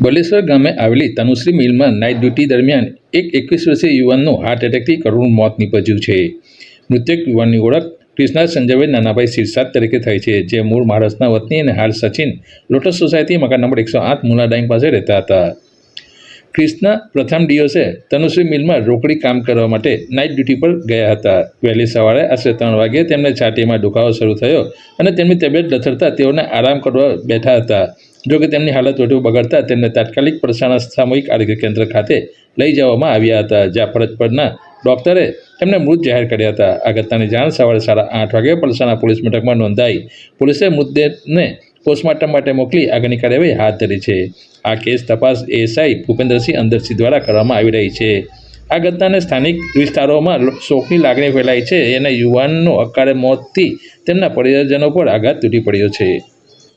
બલેશ્વર ગામે આવેલી Tanushree મિલમાં night duty દરમિયાન એક 21 વર્ષીય યુવાનનું હાર્ટ એટેકથી કરુણ મોત નીપજ્યું છે. મૃતક યુવાનની ઓળખ કૃષ્ણા સંજયભાઈ નાનાભાઈ સિરસાદ તરીકે થઈ છે, જે મૂળ મહારાષ્ટ્રના વતની અને હાલ સચિન લોટસ સોસાયટી મકાન નંબર 108 મુલા ડાઈંગ પાસે રહેતા હતા. કૃષ્ણા પ્રથમ દિવસે તનુશ્રી મિલમાં રોકડી કામ કરવા માટે નાઇટ ડ્યુટી પર ગયા હતા. વહેલી સવારે આશરે 3 વાગ્યે તેમને છાતીમાં દુખાવો શરૂ થયો અને તેમની તબિયત લથડતા તેઓને આરામ કરવા બેઠા હતા. જોકે તેમની હાલત વધુ બગડતા તેમને તાત્કાલિક પલસાણા સામૂહિક આરોગ્ય કેન્દ્ર ખાતે લઈ જવામાં આવ્યા હતા, જ્યાં ફરજ પરના ડોક્ટરે તેમને મૃત જાહેર કર્યા હતા. આ ઘટનાની જાણ સવારે 8:30 વાગ્યે પલસાણા પોલીસ મથકમાં નોંધાઈ પોલીસે મૃતદેહને પોસ્ટમોર્ટમ માટે મોકલી આગળની કાર્યવાહી હાથ ધરી છે. આ કેસ તપાસ એએસઆઈ ભૂપેન્દ્રસિંહ અંદરસિંહ દ્વારા કરવામાં આવી રહી છે. આ ઘટનાને સ્થાનિક વિસ્તારોમાં શોકની લાગણી ફેલાઈ છે અને યુવાનનું અકાળે મોતથી તેમના પરિવારજનો પર આઘાત તૂટી પડ્યો છે.